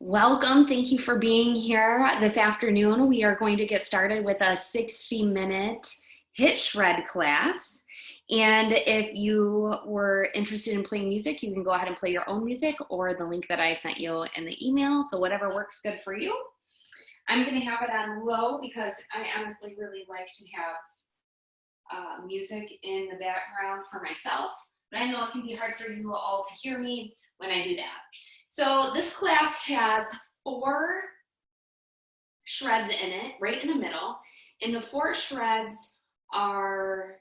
Welcome. Thank you for being here this afternoon. We are going to get started with a 60-minute HIIT shred class. And if you were interested in playing music, you can go ahead and play your own music or the link that I sent you in the email. So whatever works good for you. I'm going to have it on low because I honestly really like to have music in the background for myself. But I know it can be hard for you all to hear me when I do that. So this class has 4 shreds in it, right in the middle. And the 4 shreds are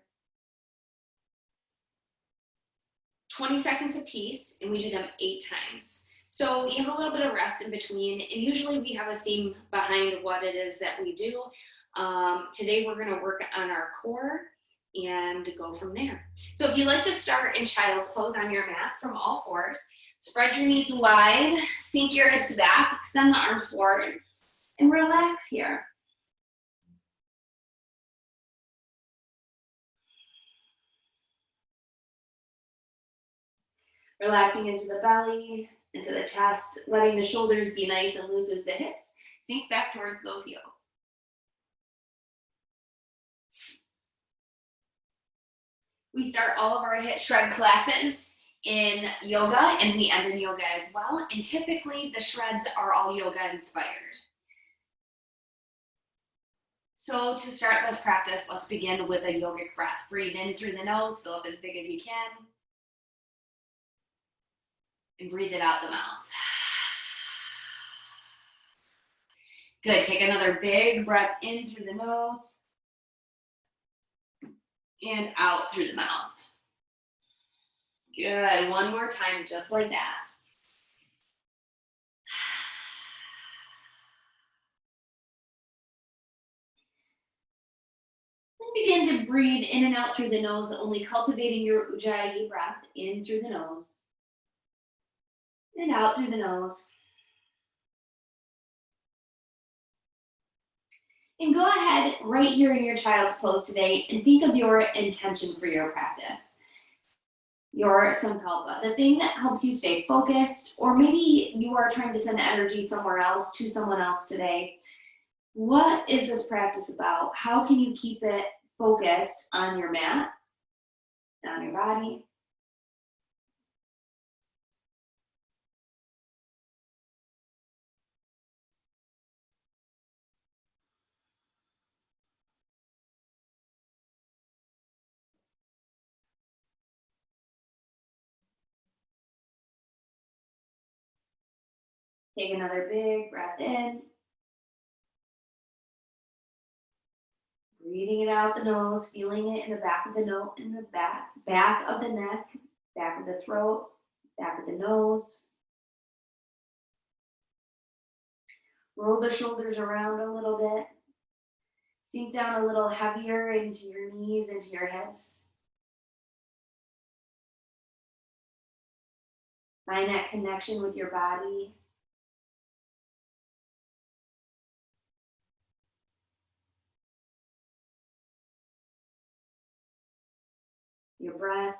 20 seconds a piece, and we do them 8 times. So you have a little bit of rest in between, and usually we have a theme behind what it is that we do. Today we're going to work on our core and go from there. So if you like to start in child's pose on your mat from all 4s, spread your knees wide, sink your hips back, extend the arms forward, and relax here. Relaxing into the belly, into the chest, letting the shoulders be nice and loose as the hips. Sink back towards those heels. We start all of our HIIT shred classes in yoga, and we end in yoga as well. And typically the shreds are all yoga inspired. So to start this practice, let's begin with a yogic breath. Breathe in through the nose, fill up as big as you can. And breathe it out the mouth. Good, take another big breath in through the nose and out through the mouth. Good, one more time, just like that. Then begin to breathe in and out through the nose, only cultivating your Ujjayi breath in through the nose and out through the nose. And go ahead right here in your child's pose today and think of your intention for your practice. Your sankalpa, the thing that helps you stay focused, or maybe you are trying to send energy somewhere else to someone else today. What is this practice about? How can you keep it focused on your mat, on your body? Take another big breath in. Breathing it out the nose, feeling it in the back of the nose, in the back of the neck, back of the throat, back of the nose. Roll the shoulders around a little bit. Sink down a little heavier into your knees, into your hips. Find that connection with your body. Your breath.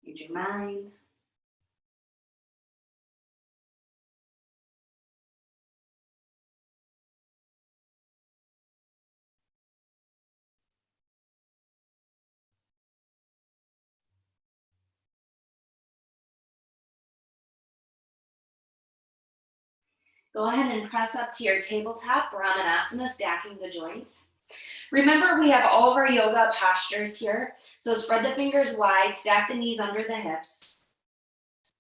And your mind. Go ahead and press up to your tabletop, Brahmanasana, stacking the joints. Remember, we have all of our yoga postures here. So spread the fingers wide, stack the knees under the hips.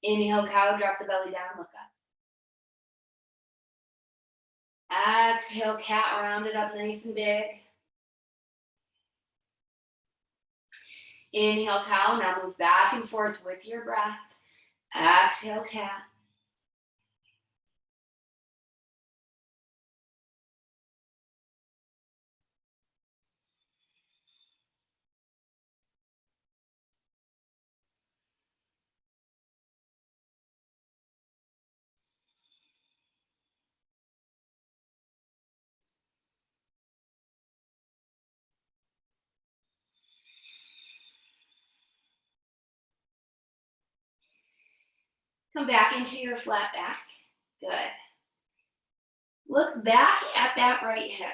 Inhale, cow, drop the belly down, look up. Exhale, cat, round it up nice and big. Inhale, cow, now move back and forth with your breath. Exhale, cat. Come back into your flat back. Good. Look back at that right hip.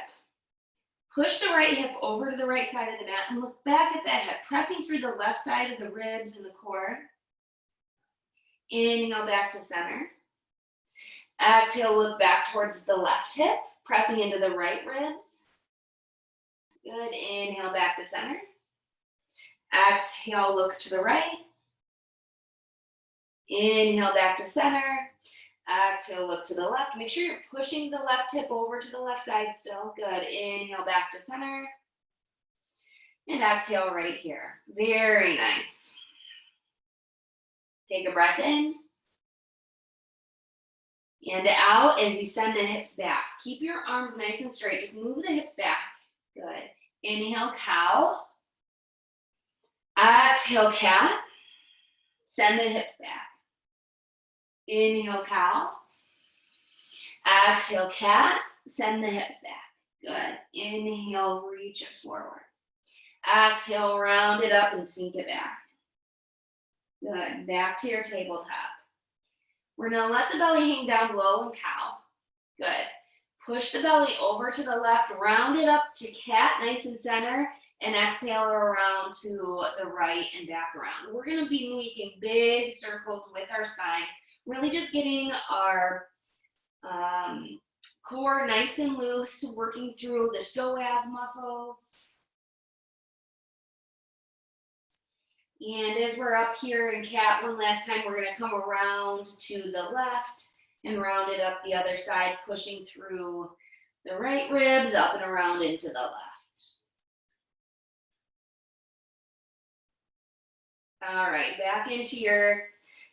Push the right hip over to the right side of the mat and look back at that hip, pressing through the left side of the ribs and the core. Inhale back to center. Exhale, look back towards the left hip, pressing into the right ribs. Good. Inhale back to center. Exhale, look to the right. Inhale back to center. Exhale, look to the left. Make sure you're pushing the left hip over to the left side still. Good. Inhale back to center. And exhale right here. Very nice. Take a breath in. And out as you send the hips back. Keep your arms nice and straight. Just move the hips back. Good. Inhale, cow. Exhale, cat. Send the hips back. Inhale, cow. Exhale, cat. Send the hips back. Good. Inhale, reach it forward. Exhale, round it up and sink it back. Good. Back to your tabletop. We're going to let the belly hang down low and cow. Good. Push the belly over to the left, round it up to cat, nice and center, and exhale around to the right and back around. We're going to be making big circles with our spine, really just getting our core nice and loose, working through the psoas muscles. And as we're up here in cat one last time, we're going to come around to the left and round it up the other side, pushing through the right ribs, up and around into the left. All right, back into your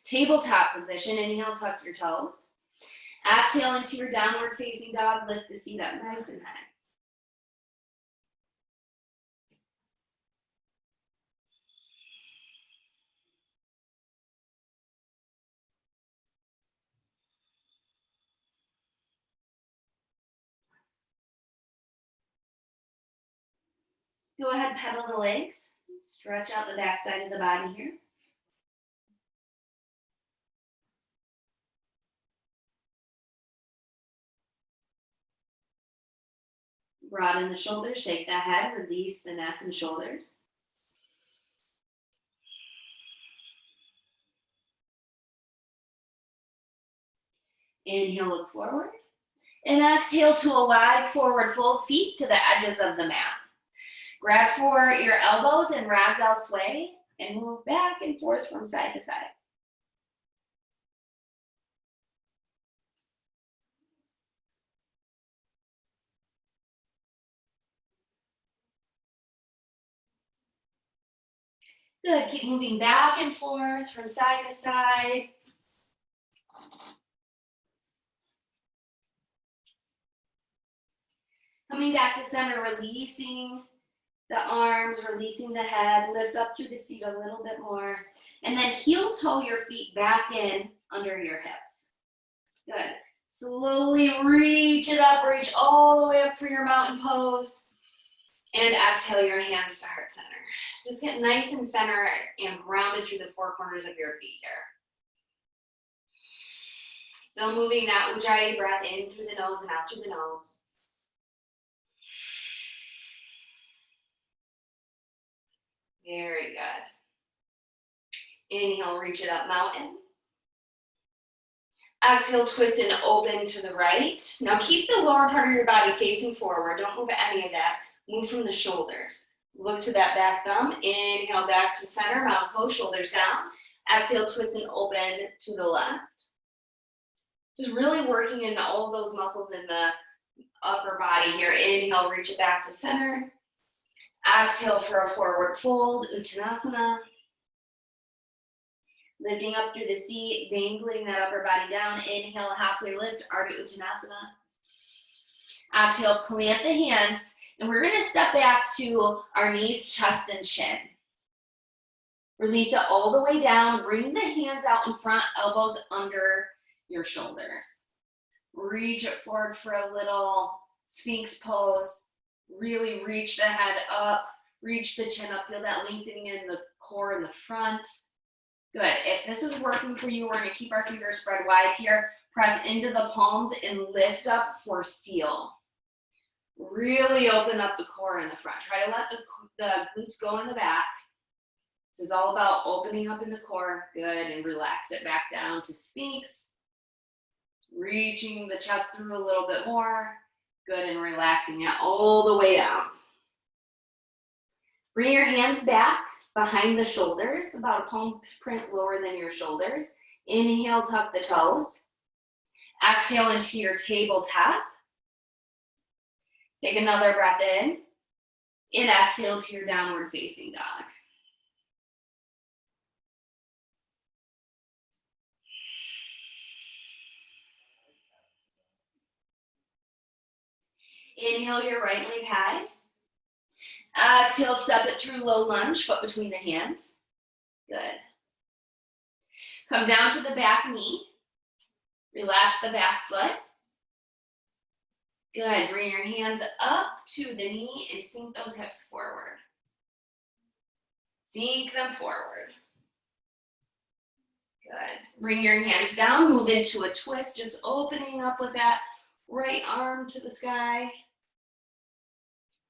tabletop position. Inhale, tuck your toes. Exhale into your downward facing dog. Lift the seat up nice and high. Go ahead, pedal the legs. Stretch out the back side of the body here. Broaden the shoulders, shake the head, release the neck and shoulders. Inhale, look forward. And exhale to a wide forward fold, feet to the edges of the mat. Grab for your elbows and ragdoll sway and move back and forth from side to side. Good, keep moving back and forth from side to side. Coming back to center, releasing the arms, releasing the head, lift up through the seat a little bit more, and then heel toe your feet back in under your hips. Good. Slowly reach it up, reach all the way up for your mountain pose, and exhale your hands to heart center. Just get nice and centered and grounded through the four corners of your feet here. Still moving that Ujjayi breath in through the nose and out through the nose. Very good. Inhale, reach it up, mountain. Exhale, twist and open to the right. Now keep the lower part of your body facing forward. Don't move any of that. Move from the shoulders. Look to that back thumb. Inhale, back to center, mountain pose, shoulders down. Exhale, twist and open to the left. Just really working in all of those muscles in the upper body here. Inhale, reach it back to center. Exhale for a forward fold, Uttanasana. Lifting up through the seat, dangling that upper body down. Inhale, halfway lift, Ardha Uttanasana. Exhale, plant the hands, and we're going to step back to our knees, chest, and chin. Release it all the way down. Bring the hands out in front, elbows under your shoulders. Reach it forward for a little Sphinx pose. Really reach the head up, reach the chin up, feel that lengthening in the core in the front. Good. If this is working for you, we're going to keep our fingers spread wide here. Press into the palms and lift up for seal. Really open up the core in the front. Try to let the glutes go in the back. This is all about opening up in the core. Good. And relax it back down to Sphinx. Reaching the chest through a little bit more. Good. And relaxing it all the way down. Bring your hands back behind the shoulders, about a palm print lower than your shoulders. Inhale, tuck the toes. Exhale into your tabletop. Take another breath in. And exhale to your downward facing dog. Inhale your right leg high. Exhale, step it through low lunge, foot between the hands. Good. Come down to the back knee. Relax the back foot. Good. Bring your hands up to the knee and sink those hips forward. Sink them forward. Good. Bring your hands down. Move into a twist, just opening up with that right arm to the sky.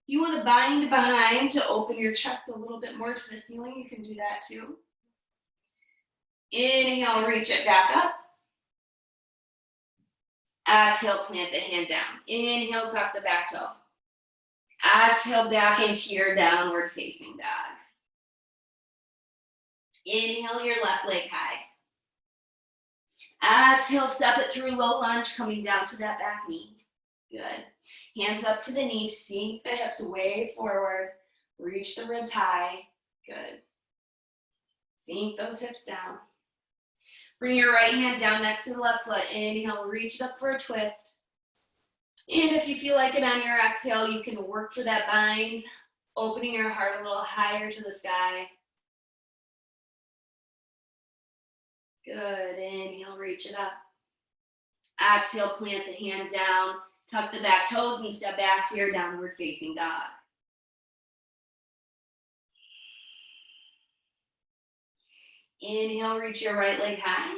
You want to bind behind to open your chest a little bit more to the ceiling. You can do that too. Inhale, reach it back up. Exhale, plant the hand down. Inhale, tuck the back toe. Exhale, back into your downward facing dog. Inhale your left leg high. Exhale, step it through low lunge, coming down to that back knee. Good. Hands up to the knees, sink the hips way forward. Reach the ribs high. Good. Sink those hips down. Bring your right hand down next to the left foot. Inhale, reach it up for a twist. And if you feel like it on your exhale, you can work for that bind, opening your heart a little higher to the sky. Good. Inhale, reach it up. Exhale, plant the hand down. Tuck the back toes and step back to your downward facing dog. Inhale, reach your right leg high.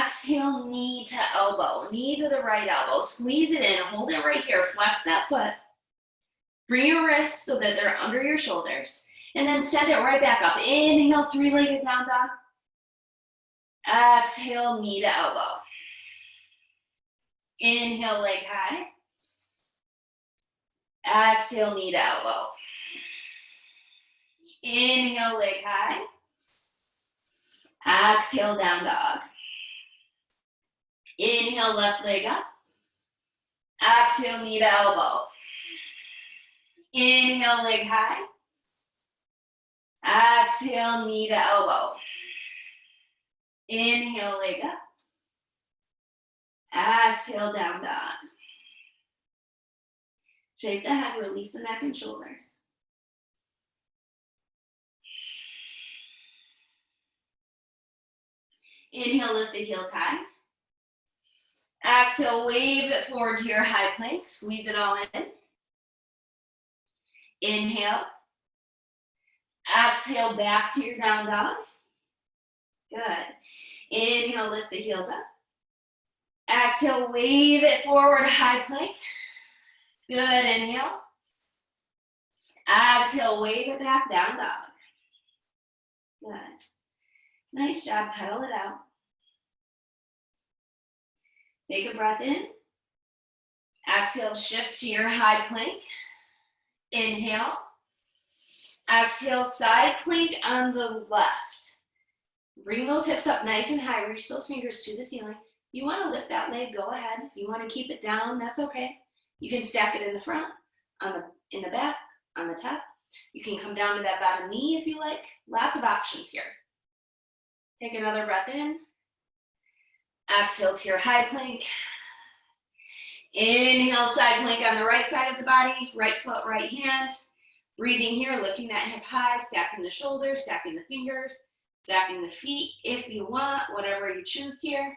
Exhale, knee to elbow, knee to the right elbow. Squeeze it in, hold it right here. Flex that foot. Bring your wrists so that they're under your shoulders. And then send it right back up. Inhale, three-legged down dog. Exhale, knee to elbow. Inhale, leg high. Exhale, knee to elbow. Inhale, leg high. Exhale, down dog. Inhale, left leg up. Exhale, knee to elbow. Inhale, leg high. Exhale, knee to elbow. Inhale, leg up. Exhale, down dog. Shake the head, release the neck and shoulders. Inhale, lift the heels high. Exhale, wave it forward to your high plank. Squeeze it all in. Inhale. Exhale, back to your down dog. Good. Inhale, lift the heels up. Exhale, wave it forward, high plank. Good, inhale. Exhale, wave it back, down dog. Good. Nice job, pedal it out. Take a breath in. Exhale, shift to your high plank. Inhale. Exhale, side plank on the left. Bring those hips up nice and high. Reach those fingers to the ceiling. You want to lift that leg, go ahead. If you want to keep it down, that's okay. You can stack it in the front, in the back, on the top. You can come down to that bottom knee if you like. Lots of options here. Take another breath in. Exhale to your high plank. Inhale, side plank on the right side of the body. Right foot, right hand. Breathing here, lifting that hip high, stacking the shoulders, stacking the fingers, stacking the feet if you want, whatever you choose here.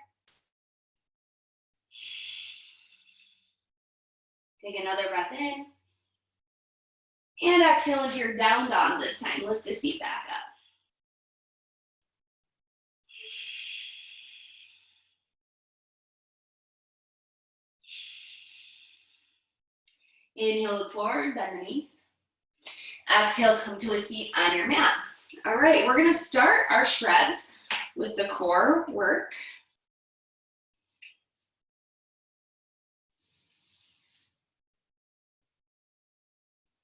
Take another breath in. And exhale into your down dog this time. Lift the seat back up. Inhale, look forward, bend the knees. Exhale, come to a seat on your mat. All right, we're gonna start our shreds with the core work.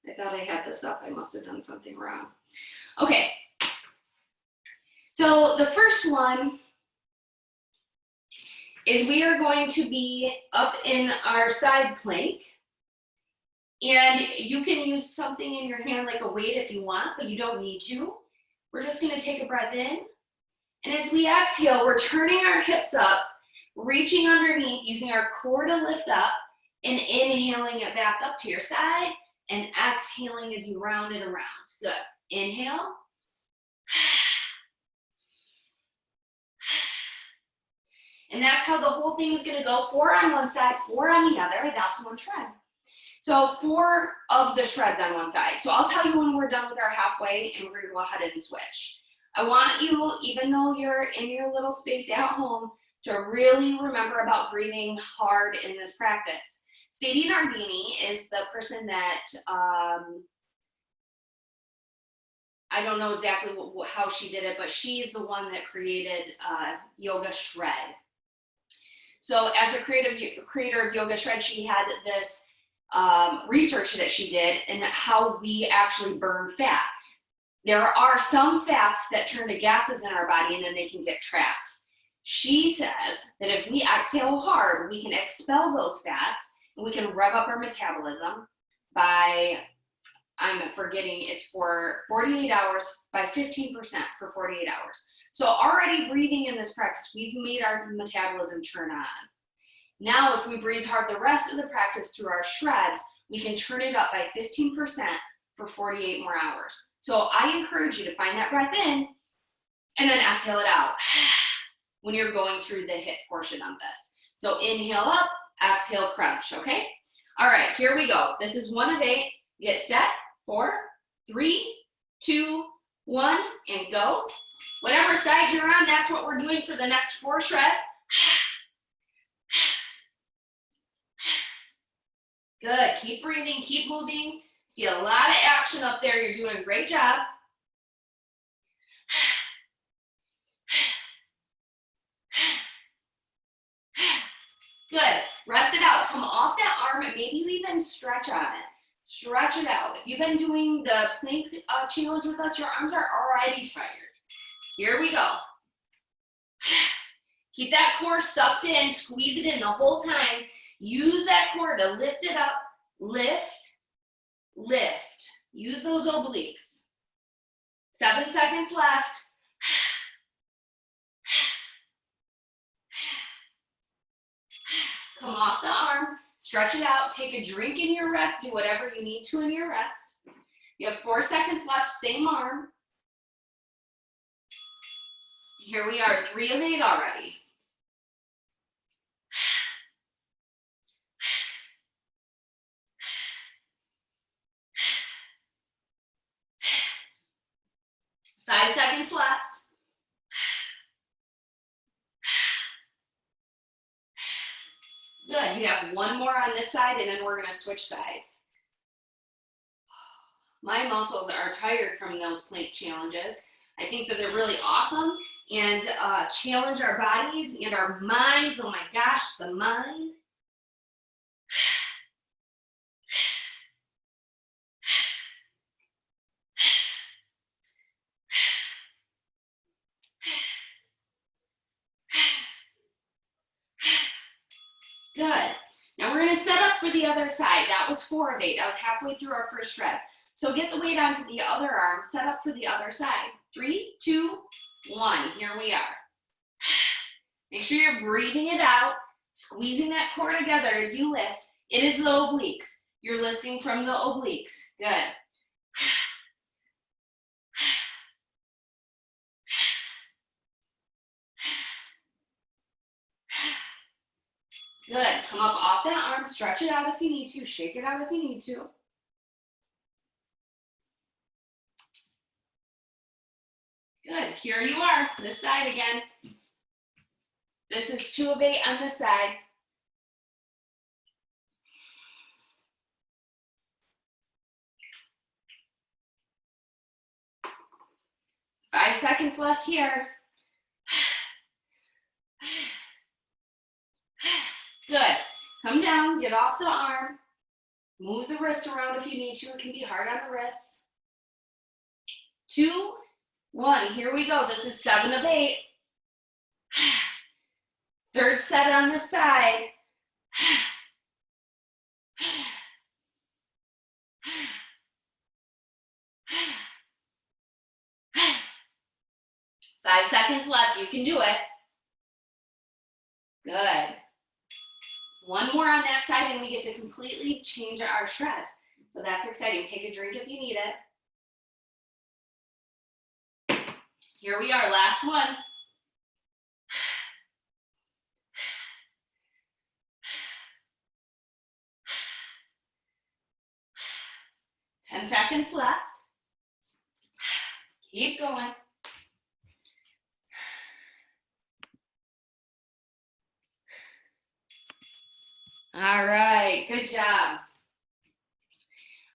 I thought I had this up. I must have done something wrong. Okay. So the first one is we are going to be up in our side plank. And you can use something in your hand like a weight if you want, but you don't need to. We're just gonna take a breath in. And as we exhale, we're turning our hips up, reaching underneath, using our core to lift up, and inhaling it back up to your side, and exhaling as you round it around. Good. Inhale. And that's how the whole thing is gonna go. 4 on one side, 4 on the other. That's one shred. So 4 of the shreds on one side. So I'll tell you when we're done with our halfway, and we're gonna go ahead and switch. I want you, even though you're in your little space at home, to really remember about breathing hard in this practice. Sadie Nardini is the person that, I don't know exactly how she did it, but she's the one that created Yoga Shred. So as the creator of Yoga Shred, she had this research that she did and how we actually burn fat. There are some fats that turn to gases in our body and then they can get trapped. She says that if we exhale hard, we can expel those fats and we can rev up our metabolism by, I'm forgetting, it's for 48 hours, by 15% for 48 hours. So already breathing in this practice, we've made our metabolism turn on. Now, if we breathe hard the rest of the practice through our shreds, we can turn it up by 15% for 48 more hours. So I encourage you to find that breath in and then exhale it out when you're going through the HIIT portion of this. So inhale up, exhale, crunch, okay? All right, here we go. This is 1 of 8. Get set, 4, 3, 2, 1, and go. Whatever side you're on, that's what we're doing for the next 4 shreds. Good, keep breathing, keep moving. See a lot of action up there, you're doing a great job. Good, rest it out, come off that arm, and maybe you even stretch on it. Stretch it out. If you've been doing the plank challenge with us, your arms are already tired. Here we go. Keep that core sucked in, squeeze it in the whole time. Use that core to lift it up, lift, lift. Use those obliques. 7 seconds left. Come off the arm, stretch it out, take a drink in your rest, do whatever you need to in your rest. You have 4 seconds left, same arm. Here we are, 3 of 8 already. Five seconds left. Good, you have 1 more on this side and then we're gonna switch sides. My muscles are tired from those plank challenges. I think that they're really awesome and challenge our bodies and our minds. Oh my gosh, the mind. Good. Now we're gonna set up for the other side. That was 4 of 8. That was halfway through our first shred. So get the weight onto the other arm, set up for the other side. 3, 2, 1, here we are. Make sure you're breathing it out, squeezing that core together as you lift. It is the obliques. You're lifting from the obliques. Good. Good, come up off that arm, stretch it out if you need to, shake it out if you need to. Good, here you are, this side again. This is 2 of 8 on this side. 5 seconds left here. Good. Come down, get off the arm. Move the wrist around if you need to. It can be hard on the wrists. 2, 1. Here we go. This is 7 of 8. Third set on this side. 5 seconds left. You can do it. Good. One more on that side and we get to completely change our shred. So that's exciting. Take a drink if you need it. Here we are, last one. Ten seconds left. Keep going. All right, good job.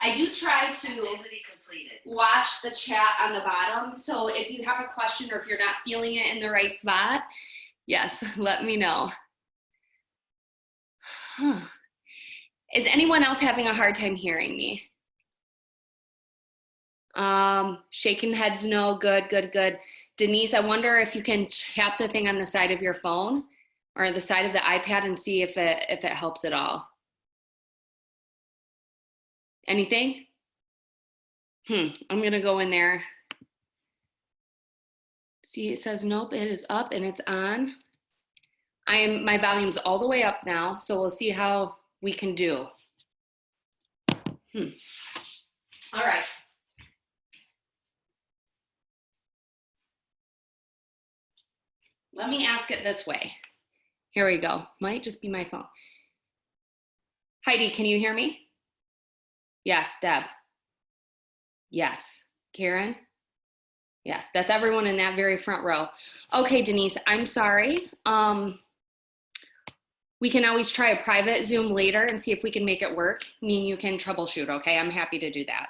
I do try to watch the chat on the bottom. So if you have a question or if you're not feeling it in the right spot, yes, let me know. Is anyone else having a hard time hearing me? Shaking heads, no. Good, good, good. Denise, I wonder if you can tap the thing on the side of your phone or the side of the iPad and see if it helps at all. Anything? I'm gonna go in there. See, it says nope, it is up and it's on. My volume's all the way up now, so we'll see how we can do. All right. Let me ask it this way. Here we go. Might just be my phone. Heidi, can you hear me? Yes, Deb. Yes. Karen? Yes, that's everyone in that very front row. Okay, Denise, I'm sorry. We can always try a private Zoom later and see if we can make it work. I mean, you can troubleshoot, okay? I'm happy to do that.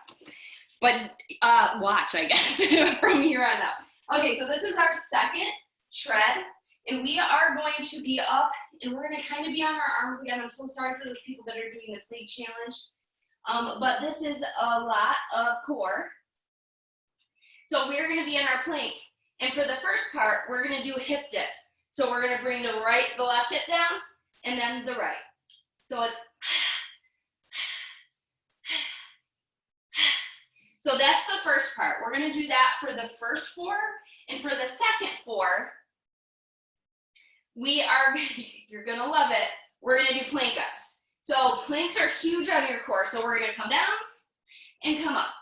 But watch, I guess, from here on out. Okay, so this is our second shred, and we are going to be up, and we're gonna kind of be on our arms again. I'm so sorry for those people that are doing the plank challenge, but this is a lot of core. So we're gonna be in our plank, and for the first part, we're gonna do hip dips. So we're gonna bring the left hip down, and then the right. So it's, so that's the first part. We're gonna do that for the first 4, and for the second 4, we are, you're gonna love it, we're gonna do plank ups. So planks are huge on your core, so we're gonna come down and come up.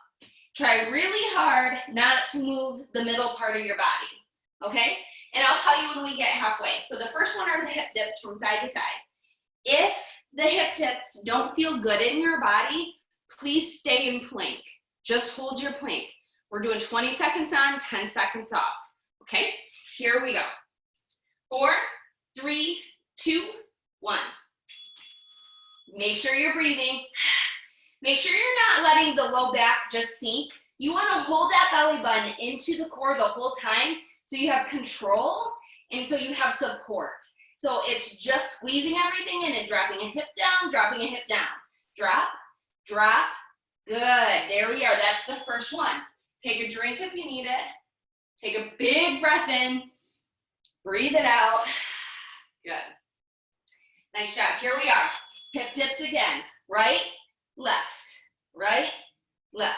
Try really hard not to move the middle part of your body, okay? And I'll tell you when we get halfway. So the first one are the hip dips from side to side. If the hip dips don't feel good in your body, please stay in plank. Just hold your plank. We're doing 20 seconds on, 10 seconds off, okay? Here we go. 4, 3, 2, 1. Make sure you're breathing. Make sure you're not letting the low back just sink. You want to hold that belly button into the core the whole time so you have control and so you have support. So it's just squeezing everything in and dropping a hip down, dropping a hip down. Drop, drop. Good. There we are. That's the first one. Take a drink if you need it. Take a big breath in. Breathe it out. Good. Nice job. Here we are. Hip dips again. Right, left, right, left.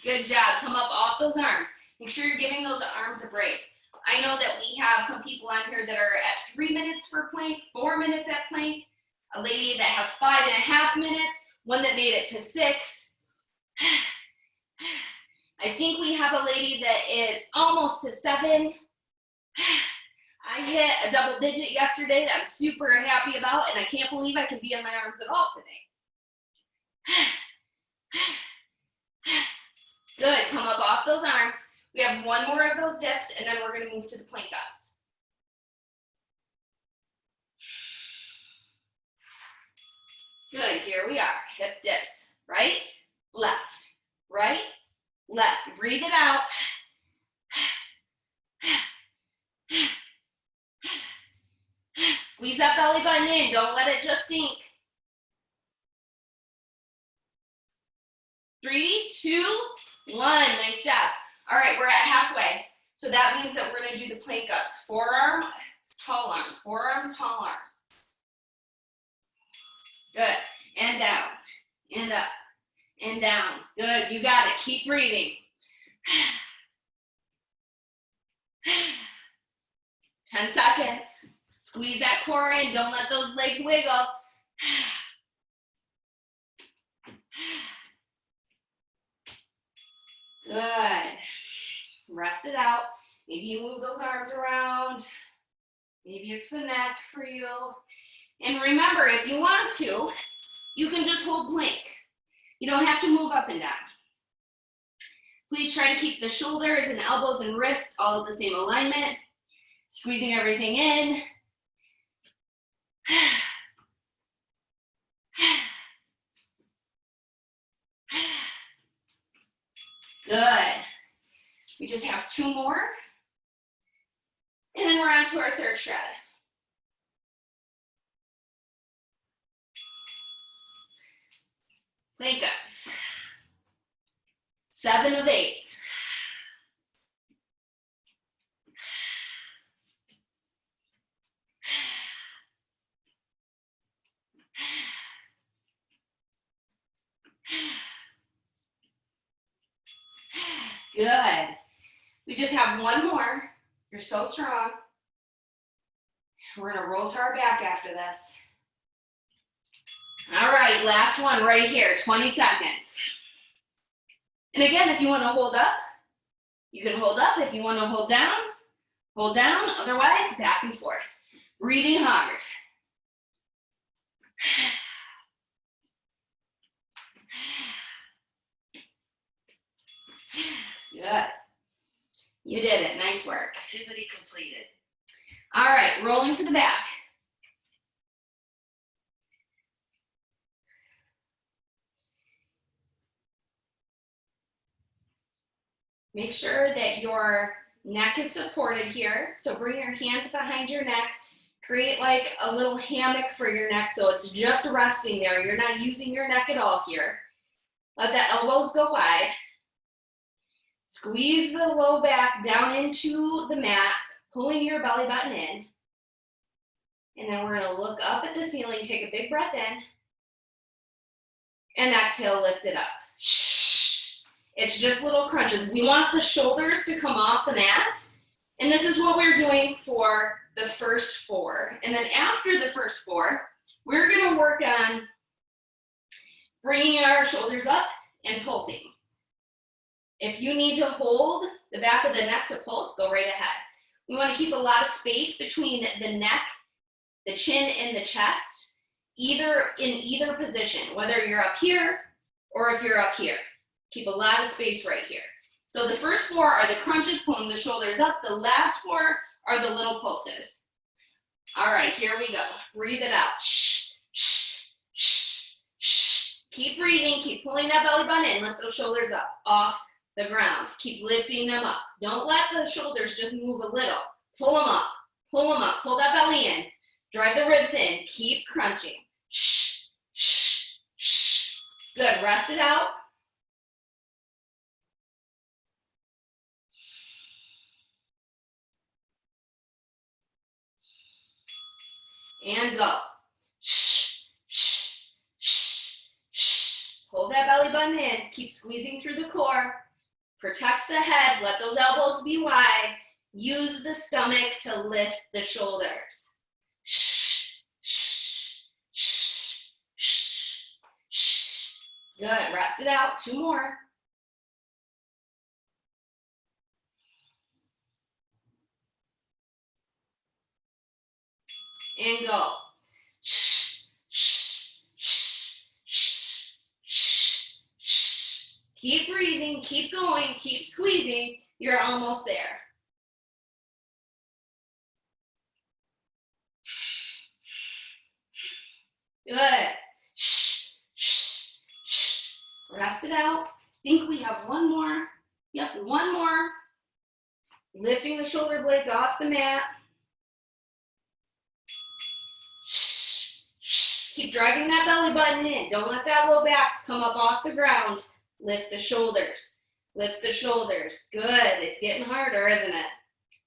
Good job. Come up off those arms. Make sure you're giving those arms a break. I know that we have some people on here that are at 3 minutes for plank, 4 minutes at plank, a lady that has 5.5 minutes, one that made it to 6. I think we have a lady that is almost to 7. I hit a double digit yesterday that I'm super happy about, and I can't believe I can be on my arms at all today. Good, come up off those arms. We have one more of those dips, and then we're gonna move to the plank ups. Good, here we are, hip dips. Right, left, right, left. Breathe it out. Squeeze that belly button in, don't let it just sink. 3, 2, 1, nice job. All right, we're at halfway. So that means that we're gonna do the plank ups. Forearm, tall arms, forearms, tall arms. Good, and down, and up, and down. Good, you got it, keep breathing. 10 seconds. Squeeze that core in, don't let those legs wiggle. Good. Rest it out. Maybe you move those arms around. Maybe it's the neck for you. And remember, if you want to, you can just hold plank. You don't have to move up and down. Please try to keep the shoulders and elbows and wrists all at the same alignment. Squeezing everything in. Good. We just have 2 more. And then we're on to our third shred. Plank ups. 7 of 8. Good. We just have 1 more. You're so strong. We're gonna roll to our back after this. All right, last one right here, 20 seconds. And again, if you wanna hold up, you can hold up. If you wanna hold down, otherwise back and forth. Breathing hard. Good. You did it, nice work. Activity completed. All right, rolling to the back. Make sure that your neck is supported here. So bring your hands behind your neck. Create like a little hammock for your neck so it's just resting there. You're not using your neck at all here. Let the elbows go wide. Squeeze the low back down into the mat, pulling your belly button in. And then we're gonna look up at the ceiling, take a big breath in, and exhale, lift it up. It's just little crunches. We want the shoulders to come off the mat. And this is what we're doing for the first 4. And then after the first 4, we're gonna work on bringing our shoulders up and pulsing. If you need to hold the back of the neck to pulse, go right ahead. We wanna keep a lot of space between the neck, the chin, and the chest, in either position, whether you're up here or if you're up here. Keep a lot of space right here. So the first 4 are the crunches, pulling the shoulders up. The last 4 are the little pulses. All right, here we go. Breathe it out. Keep breathing, keep pulling that belly button in. Lift those shoulders up, off the ground. Keep lifting them up. Don't let the shoulders just move a little. Pull them up, pull them up. Pull that belly in. Drive the ribs in. Keep crunching. Good, rest it out. And go. Hold that belly button in. Keep squeezing through the core. Protect the head. Let those elbows be wide. Use the stomach to lift the shoulders. Good. Rest it out. 2 more. And go. Keep breathing, keep going, keep squeezing. You're almost there. Good. Shh, shh, shh. Rest it out. Think we have one more. Yep, one more. Lifting the shoulder blades off the mat. Shh, shh. Keep driving that belly button in. Don't let that low back come up off the ground. Lift the shoulders. Lift the shoulders. Good. It's getting harder, isn't it?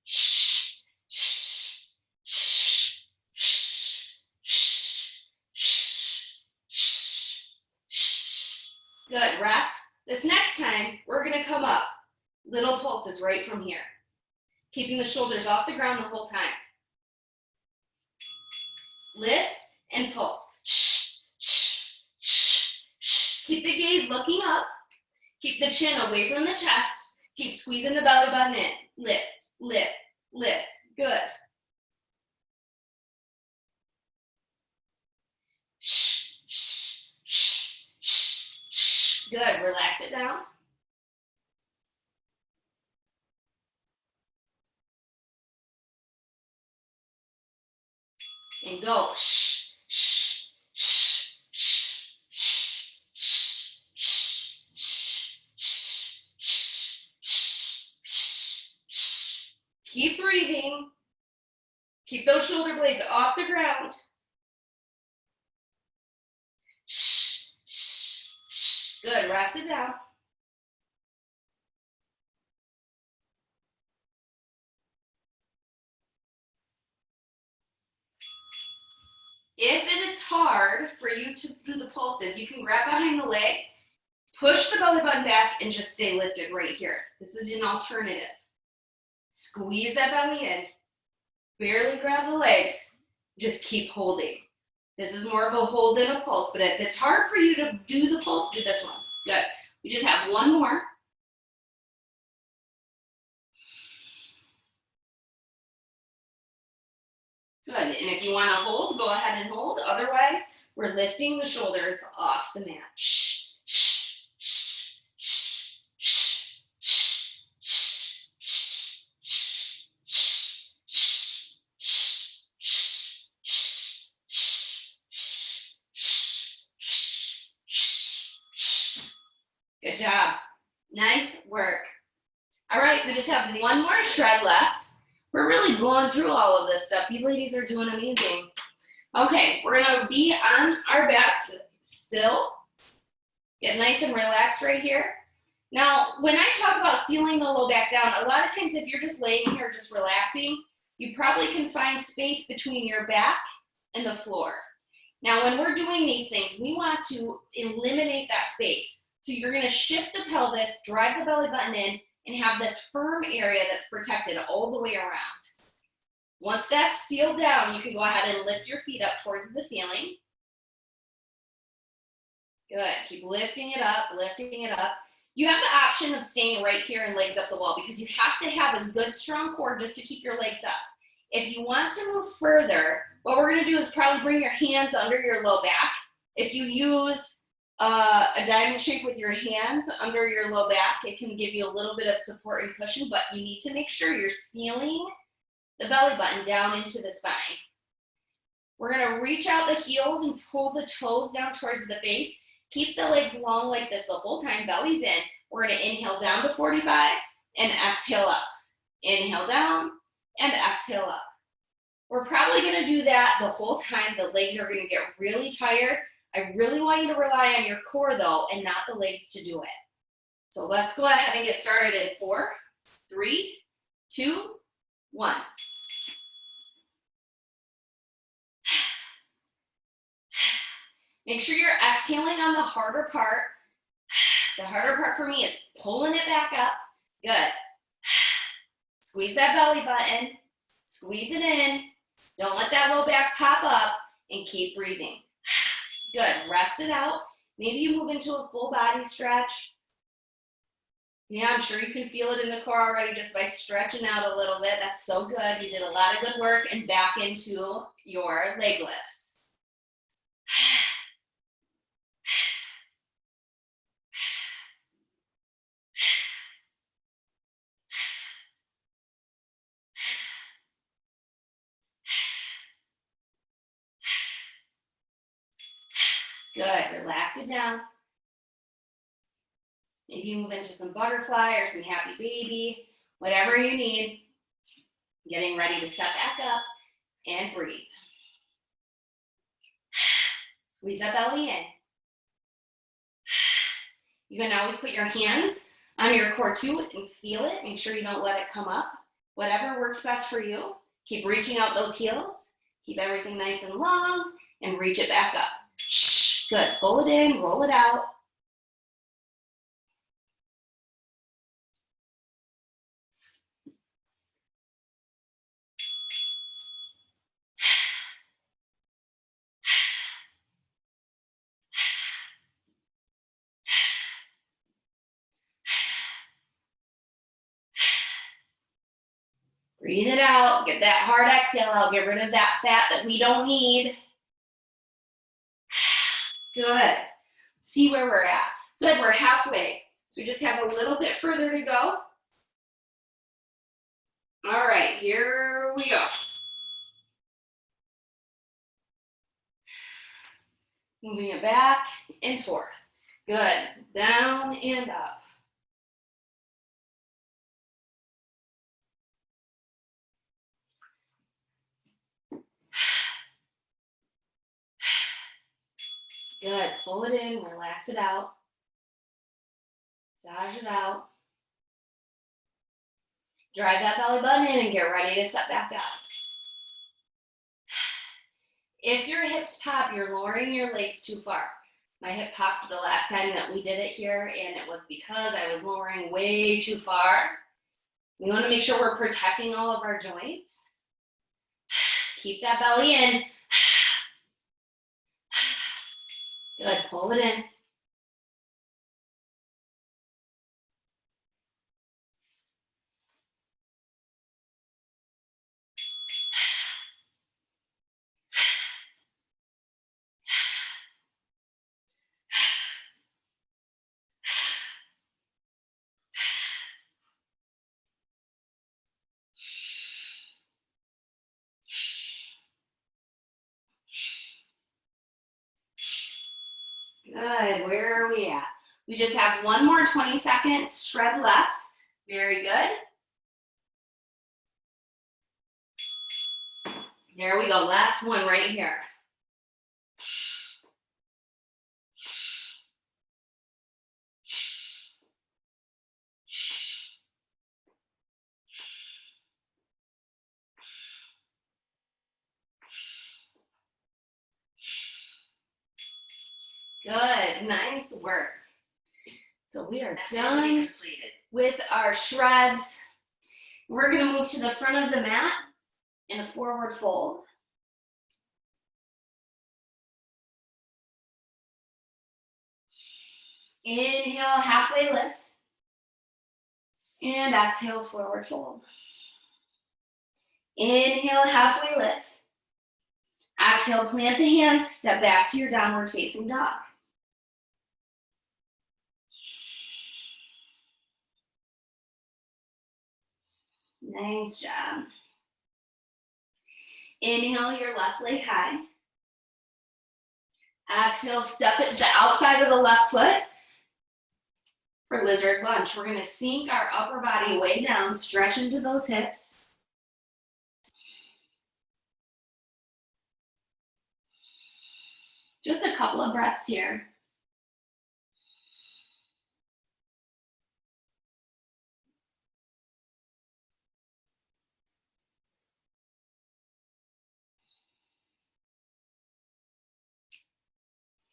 Shh, shh, shh, shh, shh, shh, shh. Good. Rest. This next time, we're going to come up. Little pulses right from here. Keeping the shoulders off the ground the whole time. Lift and pulse. Shh, shh, shh, shh. Keep the gaze looking up. Keep the chin away from the chest. Keep squeezing the belly button in. Lift, lift, lift. Good. Shh, shh, shh, shh, shh. Good. Relax it down. And go. Shh, shh, shh, shh, shh, shh, shh, shh, shh, shh. Keep breathing. Keep those shoulder blades off the ground. Shh, shh, shh. Good. Rest it down. If it's hard for you to do the pulses, you can grab behind the leg, push the belly button back, and just stay lifted right here. This is an alternative. Squeeze that belly in, barely grab the legs, just keep holding. This is more of a hold than a pulse, but if it's hard for you to do the pulse, do this one. Good. We just have one more. Good, and if you want to hold, go ahead and hold. Otherwise, we're lifting the shoulders off the mat. Shh, shh, shh, shh, shh, shh, shh, shh, shh. Good job. Nice work. All right, we just have one more shred left. We're really blowing through all of this stuff. You ladies are doing amazing. Okay, we're gonna be on our backs still. Get nice and relaxed right here. Now, when I talk about sealing the low back down, a lot of times if you're just laying here just relaxing, you probably can find space between your back and the floor. Now, when we're doing these things, we want to eliminate that space. So you're gonna shift the pelvis, drive the belly button in, and have this firm area that's protected all the way around. Once that's sealed down, you can go ahead and lift your feet up towards the ceiling. Good, keep lifting it up, lifting it up. You have the option of staying right here and legs up the wall because you have to have a good strong core just to keep your legs up. If you want to move further, what we're gonna do is probably bring your hands under your low back. If you use a diamond shape with your hands under your low back, it can give you a little bit of support and cushion, but you need to make sure you're sealing the belly button down into the spine. We're gonna reach out the heels and pull the toes down towards the face. Keep the legs long like this the whole time, belly's in. We're gonna inhale down to 45 and exhale up. Inhale down and exhale up. We're probably gonna do that the whole time. The legs are gonna get really tired. I really want you to rely on your core though and not the legs to do it. So let's go ahead and get started in 4, 3, 2, 1. Make sure you're exhaling on the harder part. The harder part for me is pulling it back up. Good. Squeeze that belly button. Squeeze it in. Don't let that low back pop up and keep breathing. Good. Rest it out. Maybe you move into a full body stretch. Yeah, I'm sure you can feel it in the core already just by stretching out a little bit. That's so good. You did a lot of good work and back into your leg lifts. Good, relax it down. Maybe move into some butterfly or some happy baby, whatever you need. Getting ready to step back up and breathe. Squeeze that belly in. You can always put your hands on your core too and feel it. Make sure you don't let it come up. Whatever works best for you. Keep reaching out those heels. Keep everything nice and long and reach it back up. Good, pull it in, roll it out. Breathe it out, get that hard exhale out, get rid of that fat that we don't need. Good. See where we're at. Good, we're halfway. So we just have a little bit further to go. All right, here we go. Moving it back and forth. Good, down and up. Good, pull it in, relax it out. Massage it out. Drive that belly button in and get ready to step back up. If your hips pop, you're lowering your legs too far. My hip popped the last time that we did it here, and it was because I was lowering way too far. We want to make sure we're protecting all of our joints. Keep that belly in. Good, pull it in. Good, where are we at? We just have one more 20-second shred left. Very good. There we go, last one right here. Good, nice work. So we are done with our shreds. We're gonna move to the front of the mat in a forward fold. Inhale, halfway lift. And exhale, forward fold. Inhale, halfway lift. Exhale, plant the hands, step back to your downward facing dog. Nice job. Inhale your left leg high. Exhale, step it to the outside of the left foot for lizard lunge. We're gonna sink our upper body way down, stretch into those hips. Just a couple of breaths here.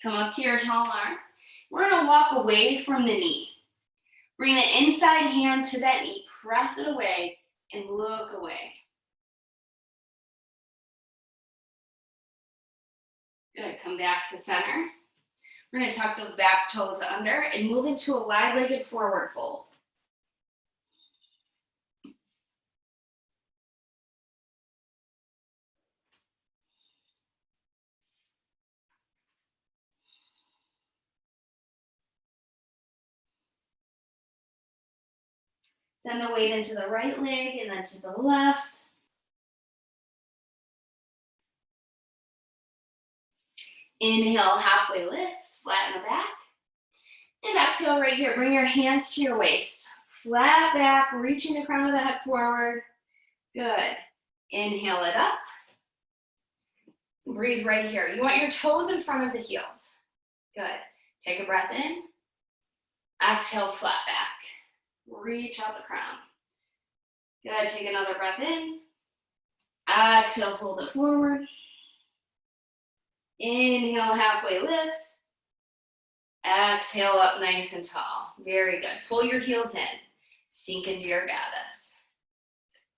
Come up to your tall arms. We're gonna walk away from the knee. Bring the inside hand to that knee, press it away, and look away. Good, come back to center. We're gonna tuck those back toes under and move into a wide-legged forward fold. Send the weight into the right leg and then to the left. Inhale, halfway lift, flatten the back. And exhale right here. Bring your hands to your waist. Flat back, reaching the crown of the head forward. Good. Inhale it up. Breathe right here. You want your toes in front of the heels. Good. Take a breath in. Exhale, flat back. Reach out the crown. Good. Take another breath in. Exhale, fold it forward. Inhale, halfway lift. Exhale up nice and tall. Very good. Pull your heels in. Sink into your goddess.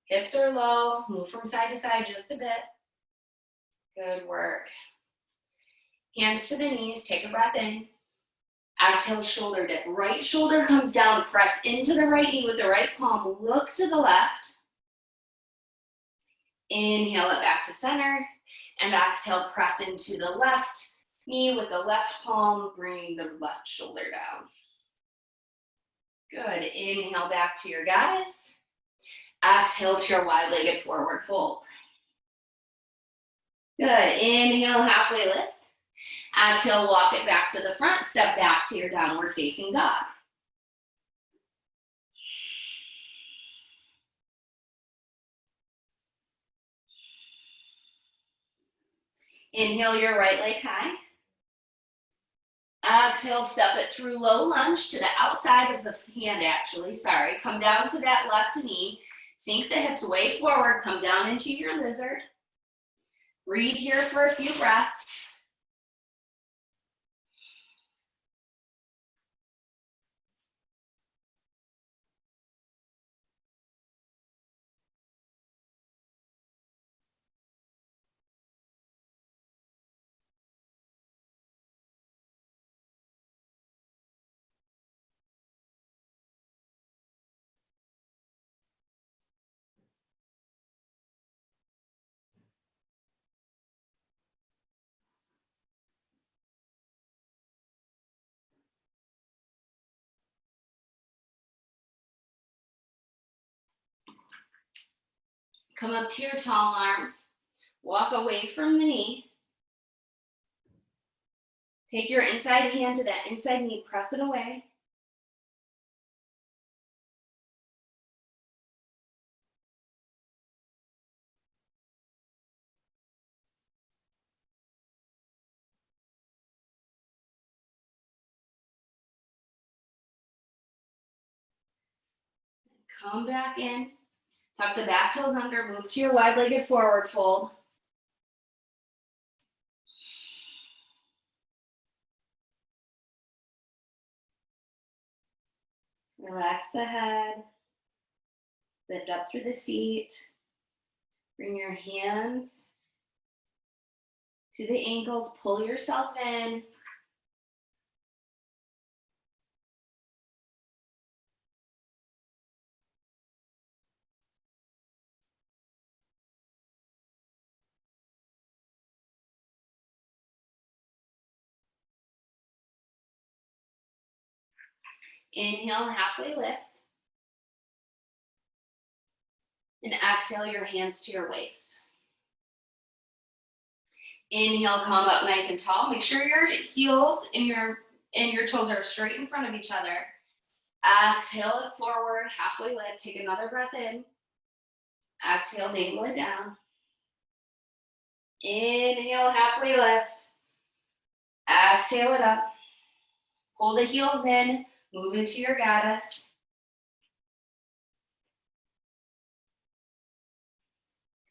Hips are low. Move from side to side just a bit. Good work. Hands to the knees. Take a breath in. Exhale, shoulder dip. Right shoulder comes down. Press into the right knee with the right palm. Look to the left. Inhale it back to center. And exhale, press into the left knee with the left palm, bringing the left shoulder down. Good. Inhale back to your goddess. Exhale to your wide-legged forward fold. Good. Inhale, halfway lift. Exhale, walk it back to the front. Step back to your downward facing dog. Inhale your right leg high. Exhale, step it through low lunge to the outside of the hand actually. Sorry. Come down to that left knee. Sink the hips way forward. Come down into your lizard. Breathe here for a few breaths. Come up to your tall arms. Walk away from the knee. Take your inside hand to that inside knee. Press it away. Come back in. Tuck the back toes under. Move to your wide-legged forward fold. Relax the head. Lift up through the seat. Bring your hands to the ankles. Pull yourself in. Inhale, halfway lift. And exhale your hands to your waist. Inhale, come up nice and tall. Make sure your heels and your toes are straight in front of each other. Exhale it forward, halfway lift. Take another breath in. Exhale, navel it down. Inhale, halfway lift. Exhale it up. Pull the heels in. Move into your goddess.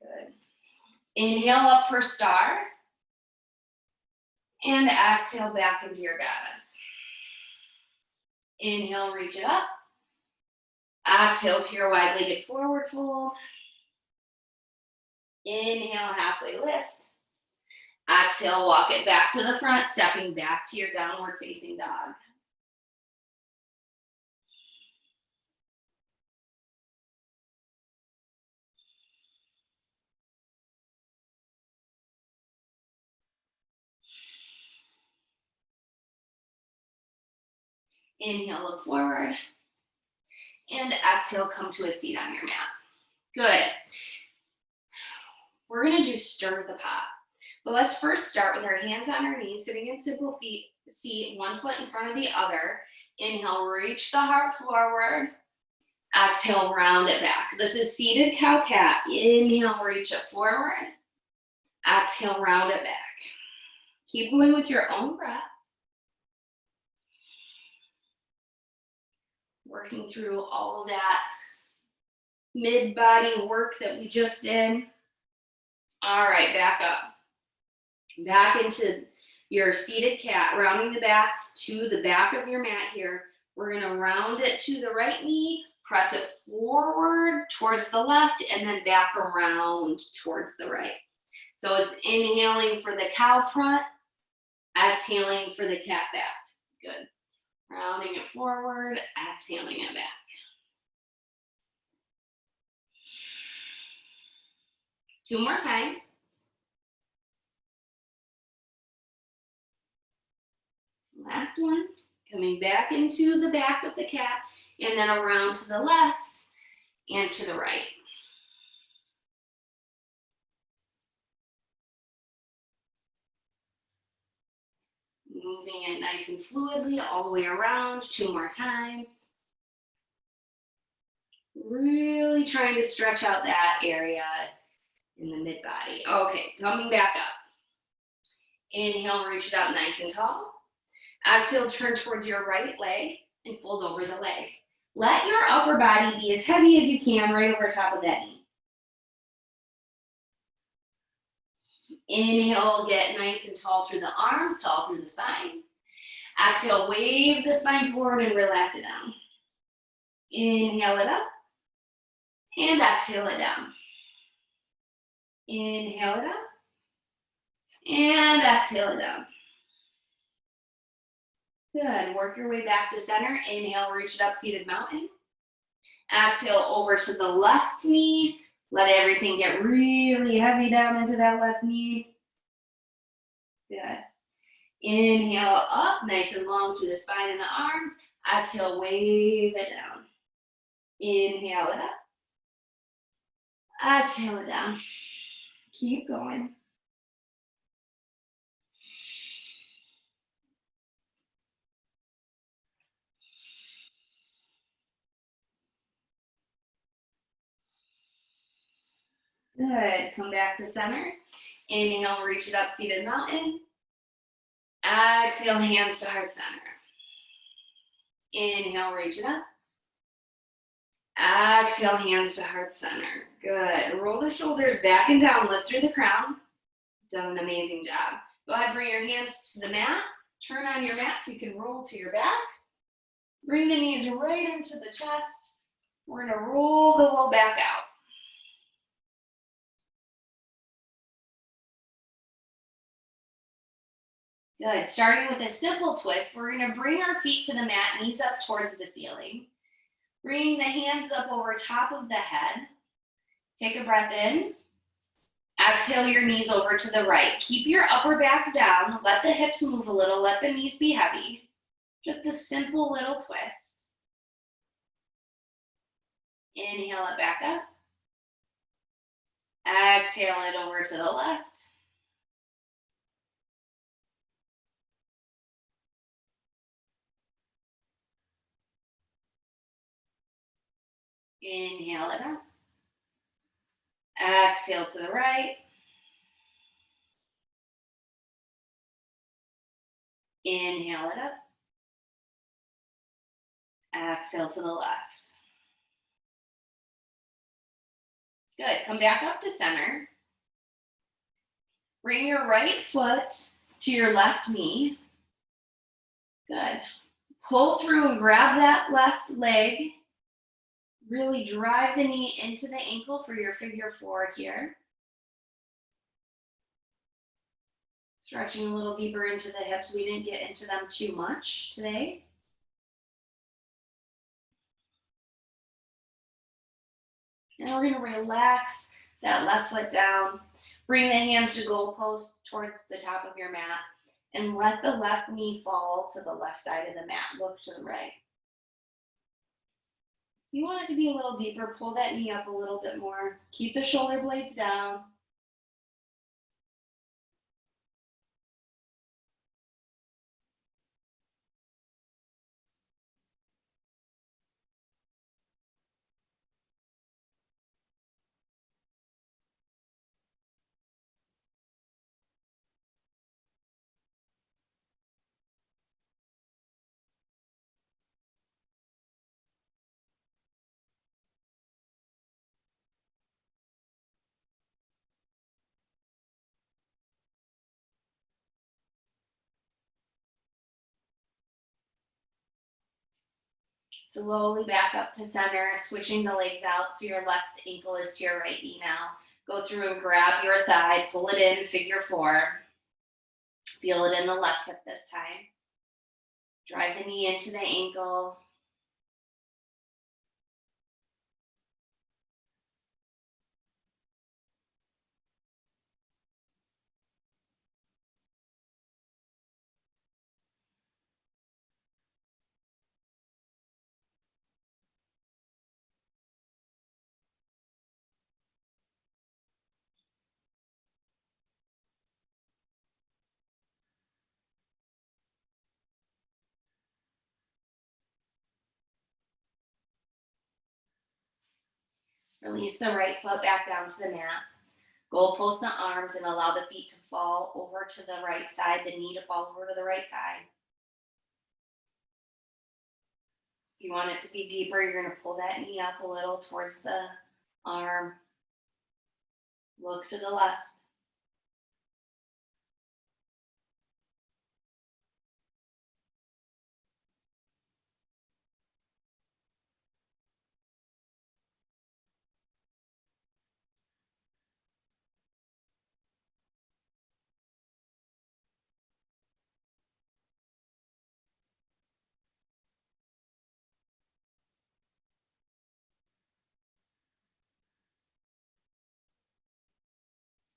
Good. Inhale up for star. And exhale back into your goddess. Inhale, reach it up. Exhale to your wide-legged forward fold. Inhale, halfway lift. Exhale, walk it back to the front, stepping back to your downward facing dog. Inhale, look forward. And exhale, come to a seat on your mat. Good. We're gonna do stir the pot. But let's first start with our hands on our knees, sitting in simple feet, seat, one foot in front of the other. Inhale, reach the heart forward. Exhale, round it back. This is seated cow-cat. Inhale, reach it forward. Exhale, round it back. Keep going with your own breath. Working through all of that mid-body work that we just did. All right, back up. Back into your seated cat, rounding the back to the back of your mat here. We're gonna round it to the right knee, press it forward towards the left, and then back around towards the right. So it's inhaling for the cow front, exhaling for the cat back. Good. Rounding it forward, exhaling it back. Two more times. Last one. Coming back into the back of the cat, and then around to the left and to the right. Moving it nice and fluidly all the way around. Two more times. Really trying to stretch out that area in the mid-body. Okay, coming back up. Inhale, reach it up nice and tall. Exhale, turn towards your right leg and fold over the leg. Let your upper body be as heavy as you can right over top of that knee. Inhale, get nice and tall through the arms, tall through the spine. Exhale, wave the spine forward and relax it down. Inhale it up and exhale it down. Inhale it up and exhale it down. Good. Work your way back to center. Inhale, reach it up, seated mountain. Exhale, over to the left knee. Let everything get really heavy down into that left knee. Good. Inhale up, nice and long through the spine and the arms. Exhale, wave it down. Inhale it up. Exhale it down. Keep going. Good. Come back to center. Inhale, reach it up, seated mountain. Exhale, hands to heart center. Inhale, reach it up. Exhale, hands to heart center. Good. Roll the shoulders back and down. Lift through the crown. Done an amazing job. Go ahead, bring your hands to the mat. Turn on your mat so you can roll to your back. Bring the knees right into the chest. We're gonna roll the low back out. Good. Starting with a simple twist, we're gonna bring our feet to the mat, knees up towards the ceiling. Bring the hands up over top of the head. Take a breath in. Exhale your knees over to the right. Keep your upper back down. Let the hips move a little. Let the knees be heavy. Just a simple little twist. Inhale it back up. Exhale it over to the left. Inhale it up. Exhale to the right. Inhale it up. Exhale to the left. Good. Come back up to center. Bring your right foot to your left knee. Good. Pull through and grab that left leg. Really drive the knee into the ankle for your figure four here. Stretching a little deeper into the hips. We didn't get into them too much today. And we're going to relax that left foot down. Bring the hands to goalpost towards the top of your mat. And let the left knee fall to the left side of the mat. Look to the right. If you want it to be a little deeper, pull that knee up a little bit more. Keep the shoulder blades down. Slowly back up to center, switching the legs out so your left ankle is to your right knee now. Go through and grab your thigh, pull it in, figure four. Feel it in the left hip this time. Drive the knee into the ankle. Release the right foot back down to the mat. Goalpost the arms and allow the feet to fall over to the right side, the knee to fall over to the right side. If you want it to be deeper, you're going to pull that knee up a little towards the arm. Look to the left.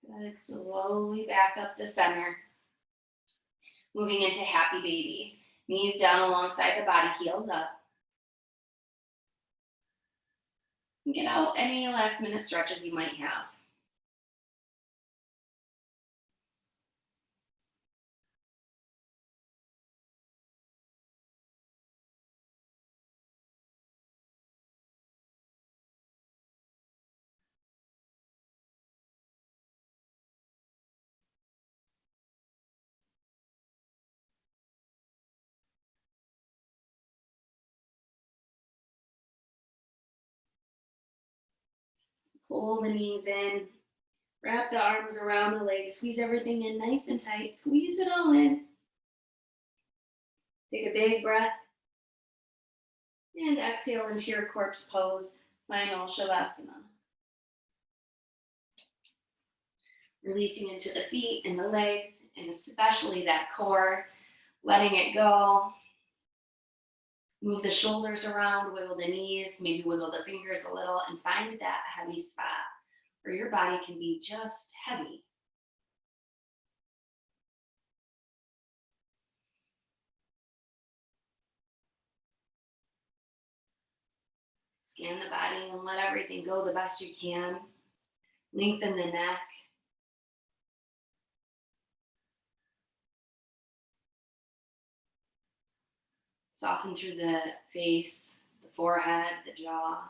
Good. Slowly back up to center. Moving into happy baby. Knees down alongside the body, heels up. Get out any last minute stretches you might have. Pull the knees in. Wrap the arms around the legs. Squeeze everything in nice and tight. Squeeze it all in. Take a big breath. And exhale into your corpse pose, final Shavasana. Releasing into the feet and the legs, and especially that core, letting it go. Move the shoulders around, wiggle the knees, maybe wiggle the fingers a little, and find that heavy spot where your body can be just heavy. Scan the body and let everything go the best you can. Lengthen the neck. Soften through the face, the forehead, the jaw.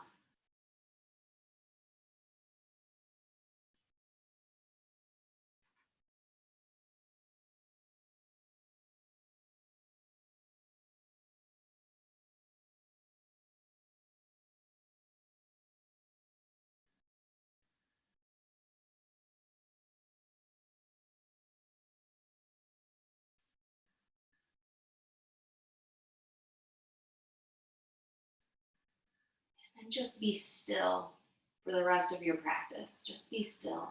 And just be still for the rest of your practice. Just be still.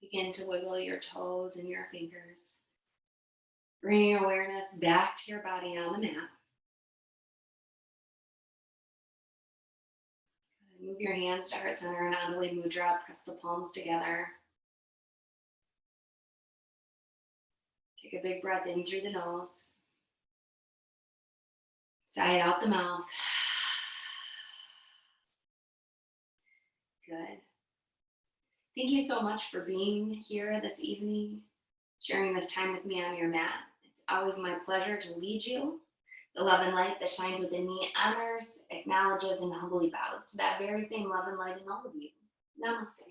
Begin to wiggle your toes and your fingers. Bring your awareness back to your body on the mat. Move your hands to heart center and Anjali Mudra. Press the palms together. Take a big breath in through the nose. Sigh out the mouth. Good. Thank you so much for being here this evening, sharing this time with me on your mat. It's always my pleasure to lead you. The love and light that shines within me honors, acknowledges, and humbly bows to that very same love and light in all of you. Namaste.